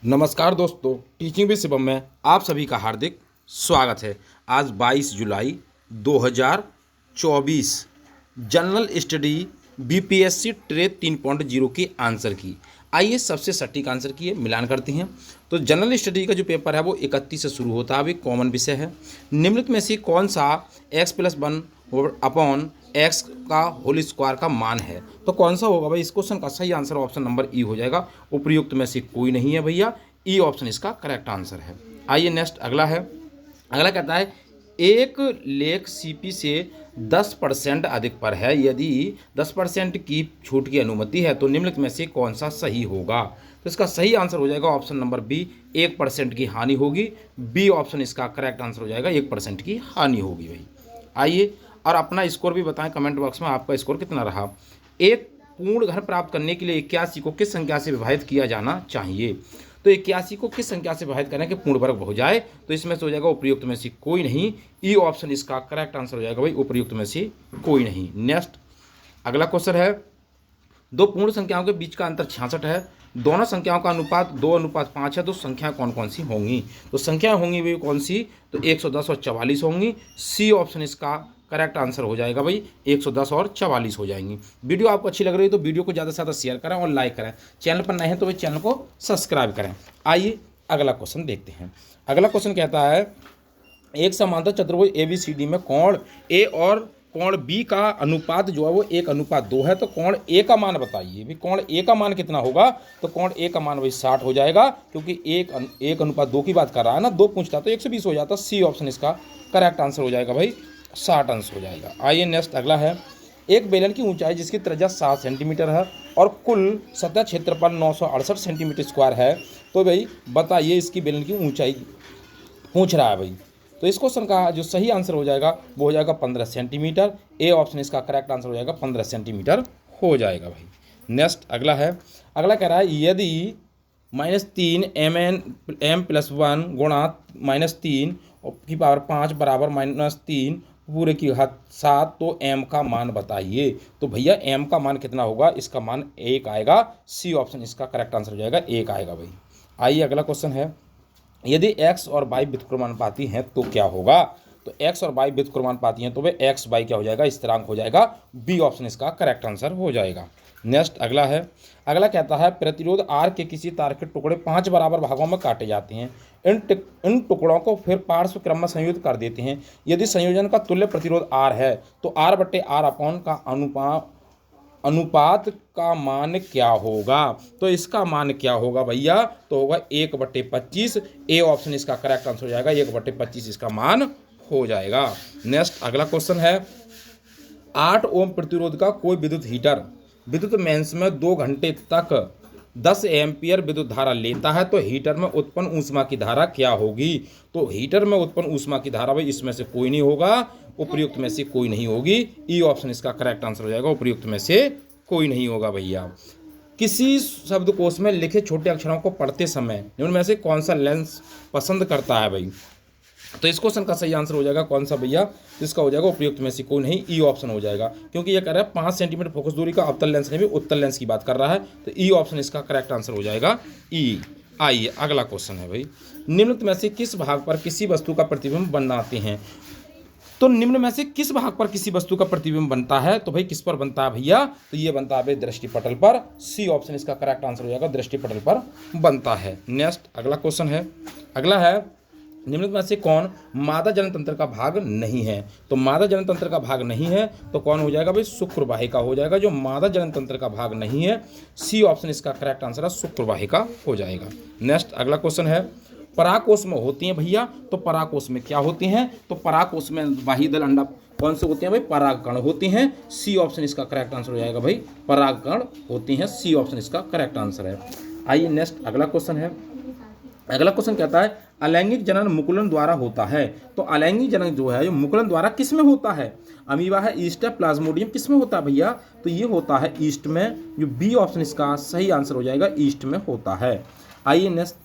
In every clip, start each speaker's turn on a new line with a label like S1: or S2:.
S1: नमस्कार दोस्तों, teaching with Shivam में आप सभी का हार्दिक स्वागत है। आज 22 जुलाई 2024 जनरल स्टडी बीपीएससी ट्रेड 3.0 की आंसर की। आइए सबसे सटीक आंसर की मिलान करते हैं। तो जनरल स्टडी का जो पेपर है वो 31 से शुरू होता है। अभी कॉमन विषय है। निम्नलिखित में से कौन सा x+1 अपॉन एक्स का होल स्क्वायर का मान है? तो कौन सा होगा भाई? इस क्वेश्चन का सही आंसर ऑप्शन नंबर ई हो जाएगा। उपयुक्त में से कोई नहीं है भैया, ई ऑप्शन इसका करेक्ट आंसर है। आइए नेक्स्ट अगला है। अगला कहता है 1 लाख सीपी से 10% अधिक पर है, यदि 10% की छूट की अनुमति है तो निम्नलिखित में से कौन सा सही होगा? तो इसका सही आंसर हो जाएगा ऑप्शन नंबर बी, 1% की हानि होगी। बी ऑप्शन इसका करेक्ट आंसर हो जाएगा, 1% की हानि होगी भाई। आइए और अपना स्कोर भी बताएं कमेंट बॉक्स में, आपका स्कोर कितना रहा। एक पूर्ण घन प्राप्त करने के लिए 81 को किस संख्या से विभाजित किया जाना चाहिए? तो 81 को किस संख्या से विभाजित करें कि पूर्ण वर्ग हो जाए? तो इसमें से हो जाएगा उपयुक्त में से कोई नहीं। ई ऑप्शन इसका करेक्ट आंसर हो जाएगा भाई, उपयुक्त में से कोई नहीं। नेक्स्ट अगला क्वेश्चन है, दो पूर्ण संख्याओं के बीच का अंतर 66 है, दोनों संख्याओं का अनुपात 2:5 है, तो संख्याएं कौन कौन सी होंगी? तो संख्याएं होंगी भाई कौन सी? तो 110 और 44 होंगी। सी ऑप्शन इसका करेक्ट आंसर हो जाएगा भाई, 110 और 44 हो जाएंगी। वीडियो आपको अच्छी लग रही है तो वीडियो को ज़्यादा से ज़्यादा शेयर करें और लाइक करें। चैनल पर नए हैं तो भाई चैनल को सब्सक्राइब करें। आइए अगला क्वेश्चन देखते हैं। अगला क्वेश्चन कहता है, एक समांतर चतुर्भुज ABCD में कोण ए और कोण बी का अनुपात जो है वो 1:2 है, तो कोण ए का मान बताइए भी। कोण ए का मान कितना होगा? तो कोण ए का मान भाई 60 हो जाएगा, क्योंकि 1:2 की बात कर रहा है ना। 2 पूछता तो 120 हो जाता। सी ऑप्शन इसका करेक्ट आंसर हो जाएगा भाई, 60 अंश हो जाएगा। आइए नेक्स्ट अगला है, एक बेलन की ऊंचाई जिसकी त्रिज्या 7 सेंटीमीटर है और कुल सतह क्षेत्रफल 968 सेंटीमीटर स्क्वायर है, तो भाई बताइए इसकी बेलन की ऊंचाई पूछ रहा है भाई। तो इस क्वेश्चन का जो सही आंसर हो जाएगा वो हो जाएगा 15 सेंटीमीटर। ए ऑप्शन इसका करेक्ट आंसर हो जाएगा, 15 सेंटीमीटर हो जाएगा भाई। नेक्स्ट अगला है। अगला कह रहा है, यदि -3 m+1 गुणा -3 की पावर 5 बराबर -3 पूरे की घात 7, तो m का मान बताइए। तो भैया m का मान कितना होगा? इसका मान 1 आएगा। सी ऑप्शन इसका करेक्ट आंसर हो जाएगा, 1 आएगा भाई। आइए अगला क्वेश्चन है, यदि x और y व्युत्क्रमानुपाती हैं तो क्या होगा? तो x और y व्युत्क्रमानुपाती हैं तो वे x y क्या हो जाएगा? स्थिरांक हो जाएगा। बी ऑप्शन इसका करेक्ट आंसर हो जाएगा। नेक्स्ट अगला है। अगला कहता है, प्रतिरोध R के किसी तार के टुकड़े 5 बराबर भागों में काटे जाते हैं, इन टुकड़ों को फिर पार्श्व क्रम में संयोजित कर देते हैं। यदि संयोजन का तुल्य प्रतिरोध R है तो R/R अपॉन का अनुपात का मान क्या होगा? तो इसका मान क्या होगा भैया? तो होगा 1/25। ए ऑप्शन इसका करेक्ट आंसर हो जाएगा, 1/25 इसका मान हो जाएगा। नेक्स्ट अगला क्वेश्चन है, 8 ओम प्रतिरोध का कोई विद्युत मेंस में 2 घंटे तक 10 एम्पियर विद्युत धारा लेता है, तो हीटर में उत्पन्न ऊष्मा की धारा क्या होगी? तो हीटर में उत्पन्न ऊष्मा की धारा भाई इसमें से कोई नहीं होगा, उपयुक्त में से कोई नहीं होगी। ई ऑप्शन इसका करेक्ट आंसर हो जाएगा, उपयुक्त में से कोई नहीं होगा भैया। किसी शब्दकोश में लिखे छोटे अक्षरों को पढ़ते समय निम्न में से कौन सा लेंस पसंद करता है भाई? तो इस क्वेश्चन का सही आंसर हो जाएगा कौन सा भैया? तो इसका हो जाएगा उपयुक्त में से कोई नहीं, ई ऑप्शन हो जाएगा, क्योंकि ये कह रहा है 5 सेंटीमीटर फोकस दूरी का अवतल लेंस नहीं भी उत्तल लेंस की बात कर रहा है। तो ई ऑप्शन इसका करेक्ट आंसर हो जाएगा, ई। आइए अगला क्वेश्चन है भाई, निम्नलिखित में से किस भाग पर किसी वस्तु का प्रतिबिंब बनाते हैं? तो निम्न में से किस भाग पर किसी वस्तु का प्रतिबिंब बनता है? तो भाई किस पर बनता है भैया? तो ये बनता है भाई दृष्टिपटल पर। सी ऑप्शन इसका करेक्ट आंसर हो जाएगा, दृष्टिपटल पर बनता है। नेक्स्ट अगला क्वेश्चन है। अगला है, निम्नलिखित में से कौन मादा जनन तंत्र का भाग नहीं है? तो मादा जनन तंत्र का भाग नहीं है तो कौन हो जाएगा भाई? शुक्रवाहिका हो जाएगा, जो मादा जनन तंत्र का भाग नहीं है। सी ऑप्शन इसका करेक्ट आंसर है, शुक्रवाहिका हो जाएगा। नेक्स्ट अगला क्वेश्चन है, पराकोष में होती हैं भैया, तो पराकोष में क्या होती हैं? तो पराकोष में बाह्यदल अंडा कौन से होते हैं भाई? परागकण होती हैं। सी ऑप्शन इसका करेक्ट आंसर हो जाएगा भाई, परागकण होती हैं। सी ऑप्शन इसका करेक्ट आंसर है। आइए नेक्स्ट अगला क्वेश्चन है। अगला क्वेश्चन कहता है, अलैंगिक जनन मुकुलन द्वारा होता है, तो अलैंगिक जनन जो है मुकुलन द्वारा किस में होता है? अमीबा है, ईस्ट है, प्लाज्मोडियम किस में होता है भैया? तो ये होता है ईस्ट में, जो बी ऑप्शन इसका सही आंसर हो जाएगा, ईस्ट में होता है। आइए नेक्स्ट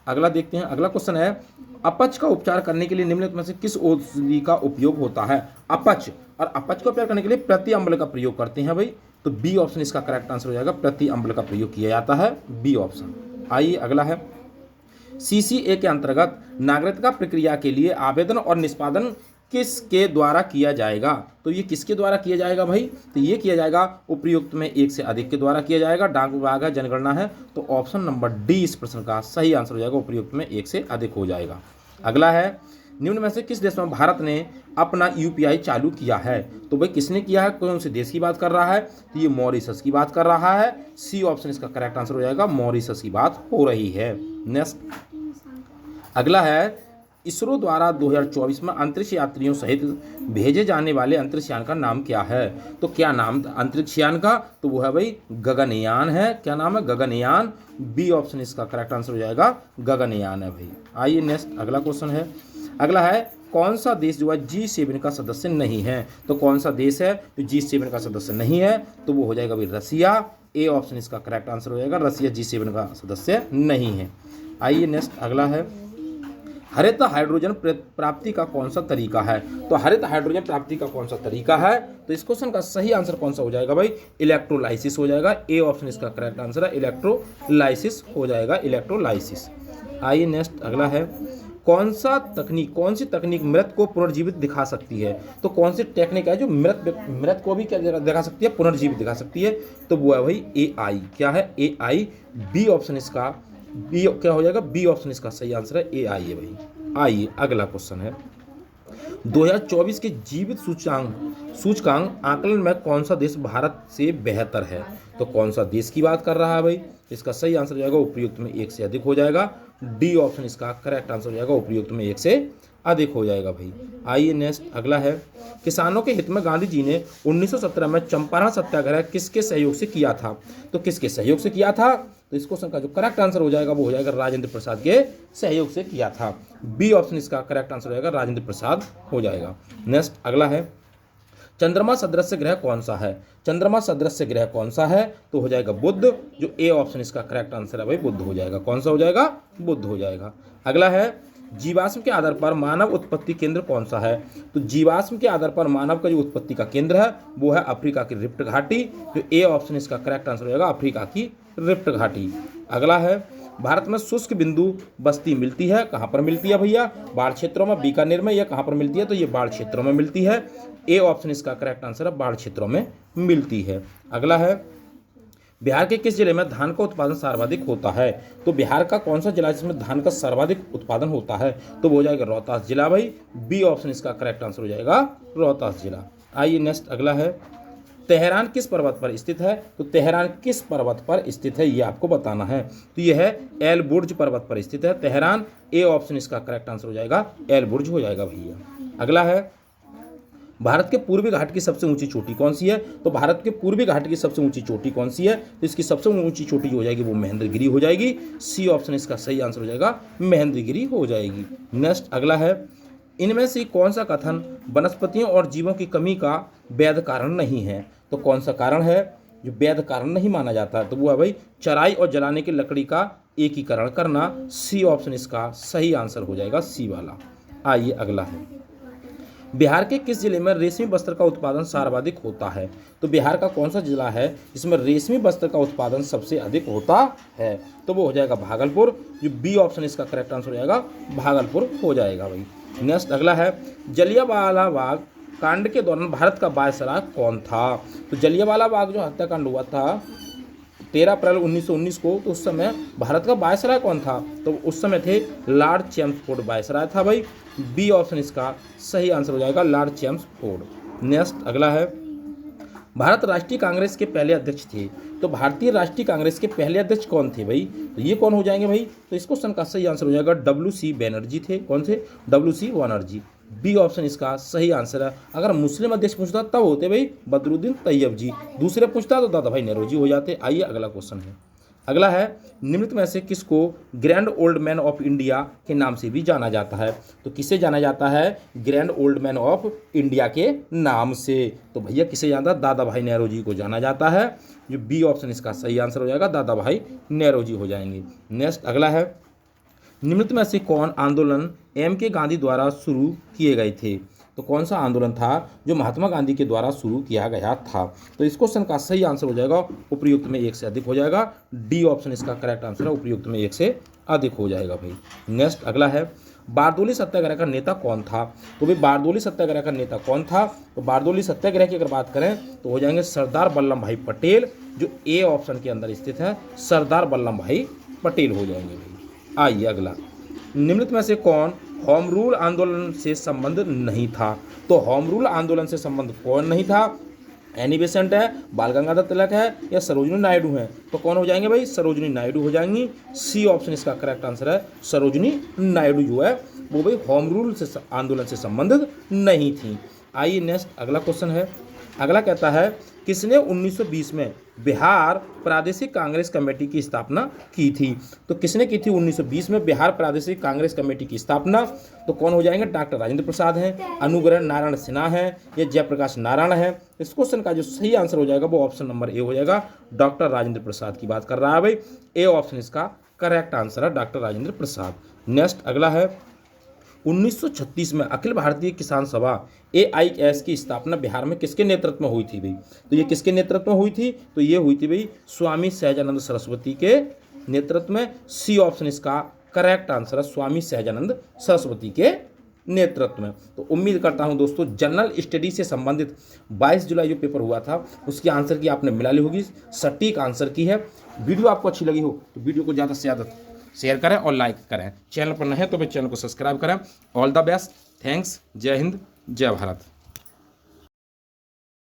S1: अगला देखते हैं। अगला क्वेश्चन है, अपच का उपचार करने के लिए निम्नलिखित में से किस औषधि का उपयोग होता है? अपच, और अपच का उपचार करने के लिए प्रति अम्ल का प्रयोग करते हैं भाई। तो बी ऑप्शन इसका करेक्ट आंसर हो जाएगा, प्रति अम्ल का प्रयोग किया जाता है, बी ऑप्शन। आइए अगला है, सीसीए के अंतर्गत नागरिकता प्रक्रिया के लिए आवेदन और निष्पादन किसके द्वारा किया जाएगा? तो ये किसके द्वारा किया जाएगा भाई? तो ये किया जाएगा उपयुक्त में एक से अधिक के द्वारा किया जाएगा। डाक विभाग है, जनगणना है, तो ऑप्शन नंबर डी इस प्रश्न का सही आंसर हो जाएगा, उपयुक्त में एक से अधिक हो जाएगा। अगला है, निम्न में से किस देश में भारत ने अपना यूपीआई चालू किया है? तो भाई किसने किया है, कौन से देश की बात कर रहा है? तो ये मॉरिशस की बात कर रहा है। सी ऑप्शन इसका करेक्ट आंसर हो जाएगा, मॉरिशस की बात हो रही है। नेक्स्ट अगला है, इसरो द्वारा 2024 में अंतरिक्ष यात्रियों सहित भेजे जाने वाले अंतरिक्ष यान का नाम क्या है? तो क्या नाम अंतरिक्ष यान का? तो वो है भाई गगनयान है। क्या नाम है? गगनयान। बी ऑप्शन इसका करेक्ट आंसर हो जाएगा, गगनयान है भाई। आइए नेक्स्ट अगला क्वेश्चन है। अगला है, कौन सा देश जो है G7 का सदस्य नहीं है? तो कौन सा देश है जो G7 का सदस्य नहीं है? तो वो हो जाएगा भाई रसिया। ए ऑप्शन इसका करेक्ट आंसर हो जाएगा, रसिया G7 का सदस्य नहीं है। आइए नेक्स्ट अगला है, हरित हाइड्रोजन प्राप्ति का कौन सा तरीका है? तो हरित हाइड्रोजन प्राप्ति का कौन सा तरीका है? तो इस क्वेश्चन का सही आंसर कौन सा हो जाएगा भाई? इलेक्ट्रोलाइसिस हो जाएगा। ए ऑप्शन इसका करेक्ट आंसर है, इलेक्ट्रोलाइसिस हो जाएगा, इलेक्ट्रोलाइसिस। आइए नेक्स्ट अगला है, कौन सी तकनीक मृत को पुनर्जीवित दिखा सकती है? तो कौन सी टेक्निक है जो मृत को भी क्या दिखा सकती है? पुनर्जीवित दिखा सकती है। तो वो है भाई AI। क्या है? AI। बी ऑप्शन इसका बी क्या हो जाएगा? बी ऑप्शन इसका सही आंसर है, AI है भाई। आइए अगला क्वेश्चन है, 2024 के जीवित सूचकांक आकलन में कौन सा देश भारत से बेहतर है? तो कौन सा देश की बात कर रहा है भाई? इसका सही आंसर हो जाएगा, उपयुक्त में एक से अधिक हो जाएगा। डी ऑप्शन इसका करेक्ट आंसर हो जाएगा, उपयुक्त में एक से अधिक हो जाएगा भाई। आइए नेक्स्ट अगला है, किसानों के हित में गांधी जी ने 1917 में चंपारण सत्याग्रह किसके सहयोग से किया था? तो किसके सहयोग से किया था? तो इस क्वेश्चन का जो करेक्ट आंसर हो जाएगा वो हो जाएगा राजेंद्र प्रसाद के सहयोग से किया था। बी ऑप्शन इसका करेक्ट आंसर हो जाएगा, राजेंद्र प्रसाद हो जाएगा। नेक्स्ट अगला है, चंद्रमा सदृश ग्रह कौन सा है? चंद्रमा सदृश ग्रह कौन सा है? तो हो जाएगा बुध। जो ए ऑप्शन इसका करेक्ट आंसर है भाई, बुध हो जाएगा। कौन सा हो जाएगा? बुध हो जाएगा। अगला है, जीवाश्म के आधार पर मानव उत्पत्ति केंद्र कौन सा है? तो जीवाश्म के आधार पर मानव का जो उत्पत्ति का केंद्र है वो है अफ्रीका की रिफ्ट घाटी। जो ए ऑप्शन इसका करेक्ट आंसर हो जाएगा, अफ्रीका की रिफ्ट घाटी। अगला है, भारत में शुष्क बिंदु बस्ती मिलती है, कहाँ पर मिलती है भैया? बाढ़ क्षेत्रों में, बीकानेर में। या कहाँ पर मिलती है? तो ये बाढ़ क्षेत्रों में मिलती है। ए ऑप्शन इसका करेक्ट आंसर है, बाढ़ क्षेत्रों में मिलती है। अगला है, बिहार के किस जिले में धान का उत्पादन सर्वाधिक होता है? तो बिहार का कौन सा जिला है जिसमें धान का सर्वाधिक उत्पादन होता है? तो वो हो जाएगा रोहतास जिला भाई। बी ऑप्शन इसका करेक्ट आंसर हो जाएगा, रोहतास जिला। आइए नेक्स्ट अगला है, तेहरान किस पर्वत पर स्थित है? तो तेहरान किस पर्वत पर स्थित है ये आपको बताना है। तो यह है एल बुर्ज पर्वत पर स्थित है तेहरान। ए ऑप्शन इसका करेक्ट आंसर हो जाएगा, एल बुर्ज हो जाएगा भैया। अगला है, भारत के पूर्वी घाट की सबसे ऊंची चोटी कौन सी है? तो भारत के पूर्वी घाट की सबसे ऊंची चोटी कौन सी है? तो इसकी सबसे ऊंची चोटी जो हो जाएगी वो महेंद्रगिरी हो जाएगी। सी ऑप्शन इसका सही आंसर हो जाएगा, महेंद्रगिरी हो जाएगी। नेक्स्ट अगला है, इनमें से कौन सा कथन वनस्पतियों और जीवों की कमी का वैध कारण नहीं है? तो कौन सा कारण है जो वैध कारण नहीं माना जाता? तो वो है भाई चराई और जलाने की लकड़ी का एकीकरण करना। सी ऑप्शन इसका सही आंसर हो जाएगा, सी वाला। आइए अगला है, बिहार के किस जिले में रेशमी वस्त्र का उत्पादन सर्वाधिक होता है? तो बिहार का कौन सा जिला है जिसमें रेशमी वस्त्र का उत्पादन सबसे अधिक होता है? तो वो हो जाएगा भागलपुर। जो बी ऑप्शन इसका करेक्ट आंसर हो जाएगा, भागलपुर हो जाएगा भाई। नेक्स्ट अगला है, जलियांवाला बाग कांड के दौरान भारत का वायसराय कौन था? तो जलियांवाला बाग जो हत्याकांड हुआ था 13 अप्रैल 1919 को, तो उस समय भारत का वायसराय कौन था? तो उस समय थे लॉर्ड चैम्सफोर्ड वायसराय था भाई। बी ऑप्शन इसका सही आंसर हो जाएगा, लॉर्ड चैम्सफोर्ड। नेक्स्ट अगला है, भारत राष्ट्रीय कांग्रेस के पहले अध्यक्ष थे। तो भारतीय राष्ट्रीय कांग्रेस के पहले अध्यक्ष कौन थे भाई? तो ये कौन हो जाएंगे भाई? तो इस क्वेश्चन का सही आंसर हो जाएगा, WC बनर्जी थे। कौन थे? WC बनर्जी। बी ऑप्शन इसका सही आंसर है। अगर मुस्लिम अध्यक्ष पूछता तब होते भाई बदरुद्दीन तैयब जी, दूसरे पूछता तो दादा भाई नेहरू जी हो जाते। आइए अगला क्वेश्चन है। अगला है, निम्नलिखित में से किसको grand old man of India के नाम से भी जाना जाता है? तो किसे जाना जाता है grand old man of India के नाम से? तो भैया किसे जाना? दादा भाई नेहरू जी को जाना जाता है। जो बी ऑप्शन इसका सही आंसर हो जाएगा, दादा भाई नेहरू जी हो जाएंगे। नेक्स्ट अगला है, निम्नलिखित में से कौन आंदोलन MK गांधी द्वारा शुरू किए गए थे? तो कौन सा आंदोलन था जो महात्मा गांधी के द्वारा शुरू किया गया था? तो इस क्वेश्चन का सही आंसर हो जाएगा उपयुक्त में 1 से अधिक हो जाएगा। डी ऑप्शन इसका करेक्ट आंसर है, उपयुक्त में 1 से अधिक हो जाएगा भाई। नेक्स्ट अगला है, बारदोली सत्याग्रह का नेता कौन था? तो भाई बारदोली सत्याग्रह का नेता कौन था? तो बारदोली सत्याग्रह की अगर बात करें तो हो जाएंगे सरदार वल्लभ भाई पटेल, जो ए ऑप्शन के अंदर स्थित है, सरदार वल्लभ भाई पटेल हो जाएंगे भाई। आइए अगला, निम्नलिखित में से कौन होम रूल आंदोलन से संबंध नहीं था? तो होम रूल आंदोलन से संबंध कौन नहीं था? एनी बेसेंट है, बाल गंगाधर तिलक है, या सरोजिनी नायडू है? तो कौन हो जाएंगे भाई? सरोजिनी नायडू हो जाएंगी। सी ऑप्शन इसका करेक्ट आंसर है, सरोजिनी नायडू जो है वो भाई होम रूल से आंदोलन से संबंधित नहीं थी। आइए नेक्स्ट अगला क्वेश्चन है। अगला कहता है, किसने 1920 में बिहार प्रादेशिक कांग्रेस कमेटी की स्थापना की थी? तो किसने की थी 1920 में बिहार प्रादेशिक कांग्रेस कमेटी की स्थापना? तो कौन हो जाएंगे? डॉक्टर राजेंद्र प्रसाद हैं, अनुग्रह नारायण सिन्हा है, या जयप्रकाश नारायण है? इस क्वेश्चन का जो सही आंसर हो जाएगा वो ऑप्शन नंबर ए हो जाएगा, डॉक्टर राजेंद्र प्रसाद की बात कर रहा है भाई। ए ऑप्शन इसका करेक्ट आंसर है, डॉक्टर राजेंद्र प्रसाद। नेक्स्ट अगला है, 1936 में अखिल भारतीय किसान सभा AIS की स्थापना बिहार में किसके नेतृत्व में हुई थी भाई? तो ये किसके नेतृत्व में हुई थी? तो ये हुई थी भाई स्वामी सहजानंद सरस्वती के नेतृत्व में। सी ऑप्शन इसका करेक्ट आंसर है, स्वामी सहजानंद सरस्वती के नेतृत्व में। तो उम्मीद करता हूं दोस्तों जनरल स्टडी से संबंधित 22 जुलाई जो पेपर हुआ था उसकी आंसर की आपने मिला ली होगी, सटीक आंसर की है। वीडियो आपको अच्छी लगी हो तो वीडियो को ज़्यादा से ज़्यादा शेयर करें और लाइक करें। चैनल पर नए हैं तो भाई चैनल को सब्सक्राइब करें। ऑल द बेस्ट, थैंक्स, जय हिंद, जय भारत।